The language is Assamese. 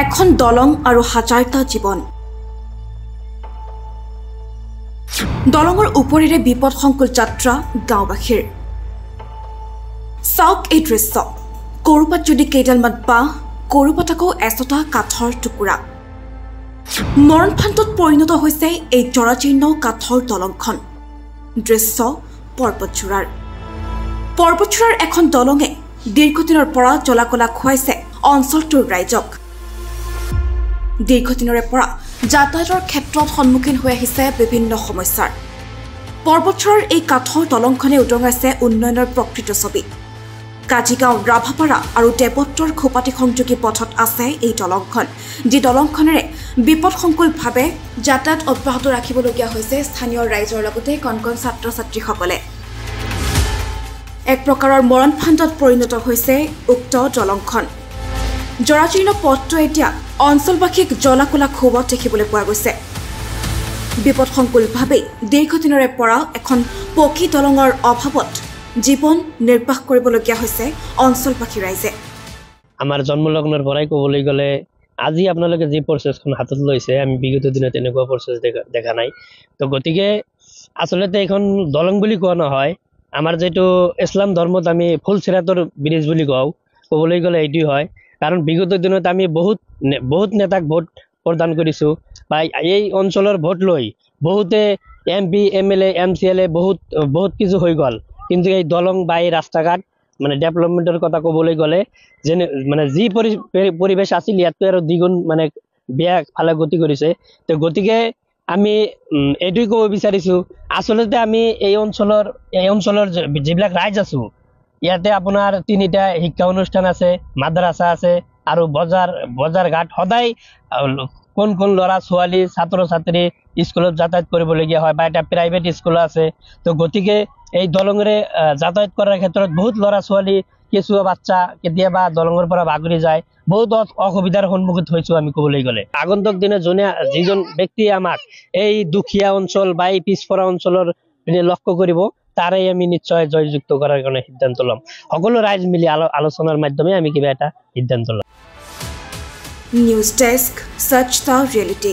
এখন দলং আৰু হাজাৰটা জীৱন দলঙৰ ওপৰেৰে বিপদসংকুল যাত্ৰা গাঁওবাসীৰ চাওক এই দৃশ্য কৰবাত যদি কেইডালমান বাঁহ কৰবাত আকৌ এচটা কাঠৰ টুকুৰা মৰণফান্তত পৰিণত হৈছে এই জৰাজীৰ্ণ কাঠৰ দলংখন দৃশ্য পৰ্বতচূড়াৰ এখন দলঙে দীৰ্ঘদিনৰ পৰা জলাকলা খুৱাইছে অঞ্চলটোৰ ৰাইজক দীৰ্ঘদিনৰে পৰা যাতায়াতৰ ক্ষেত্ৰত সন্মুখীন হৈ আহিছে বিভিন্ন সমস্যাৰ পৰ্বতচূড়াৰ এই কাঠৰ দলংখনে উদঙাইছে উন্নয়নৰ প্ৰকৃত ছবি কাজিগাঁও ৰাভাপাৰা আৰু দেৱত্ৰৰ খোপাটি সংযোগী পথত আছে এই দলংখন যি দলংখনেৰে বিপদসংকুলভাৱে যাতায়াত অব্যাহত ৰাখিবলগীয়া হৈছে স্থানীয় ৰাইজৰ লগতে কণকণ ছাত্ৰ ছাত্ৰীসকলে এক প্ৰকাৰৰ মৰণফান্তত পৰিণত হৈছে উক্ত দলংখন জৰাজীৰ্ণ পথটো এতিয়া অঞ্চলবাসীক জলাকলা খুওৱাত দেখিবলৈ পোৱা গৈছে বিপদসংকুলভাৱে দীৰ্ঘদিনৰে পৰা এখন পকী দলঙৰ অভাৱত জীৱন নিৰ্বাহ কৰিবলগীয়া হৈছে অঞ্চলবাসী ৰাইজে আমাৰ জন্মলগ্নৰ পৰাই ক'বলৈ গ'লে আজি আপোনালোকে যি প্ৰচেছখন হাতত লৈছে আমি বিগত দিনত এনেকুৱা প্ৰচেছ দেখা নাই তো গতিকে আচলতে এখন দলং বুলি কোৱা নহয় আমাৰ যেটো ইছলাম ধৰ্মত আমি ফুল চিৰাতৰ ব্ৰিজ বুলি কওঁ ক'বলৈ গ'লে এইটোই হয় কাৰণ বিগত দিনত আমি বহুত নেতাক ভোট প্ৰদান কৰিছো বা এই অঞ্চলৰ ভোট লৈ বহুতে MP MLA MCLA বহুত কিছু হৈ গ'ল কিন্তু এই দলং বা এই ৰাস্তাঘাট মানে ডেভেলপমেণ্টৰ কথা ক'বলৈ গ'লে যেনে মানে যি পৰিবেশ আছিল ইয়াতকৈ আৰু দ্বিগুণ মানে বেয়া ফালে গতি কৰিছে তো গতিকে আমি এইটোই ক'ব বিচাৰিছো আচলতে আমি এই অঞ্চলৰ যিবিলাক ৰাইজ আছো ইয়াতে আপোনাৰ 3টা শিক্ষা অনুষ্ঠান আছে মাদ্ৰাসা আছে আৰু বজাৰ ঘাট সদায় কোন ল'ৰা ছোৱালী ছাত্ৰ ছাত্ৰী স্কুলত যাতায়াত কৰিবলগীয়া হয় বা এটা প্ৰাইভেট স্কুল আছে তো গতিকে এই দলঙৰে যাতায়াত কৰাৰ ক্ষেত্ৰত বহুত ল'ৰা ছোৱালী কেঁচুৱা বাচ্চা কেতিয়াবা দলঙৰ পৰা বাগৰি যায় বহুত অসুবিধাৰ সন্মুখীন হৈছো আমি ক'বলৈ গ'লে আগন্তুক দিনে যিজন ব্যক্তিয়ে আমাক এই দুখীয়া অঞ্চল বা এই পিছপৰা অঞ্চলৰ লক্ষ্য কৰিব তাৰে আমি নিশ্চয় জয়যুক্ত কৰাৰ কাৰণে সিদ্ধান্ত ল'ম সকলো ৰাইজ মিলি আলোচনাৰ মাধ্যমে আমি কিবা এটা সিদ্ধান্ত ল'ম নিউজ ডেস্ক সচ দ্য ৰিয়েলিটি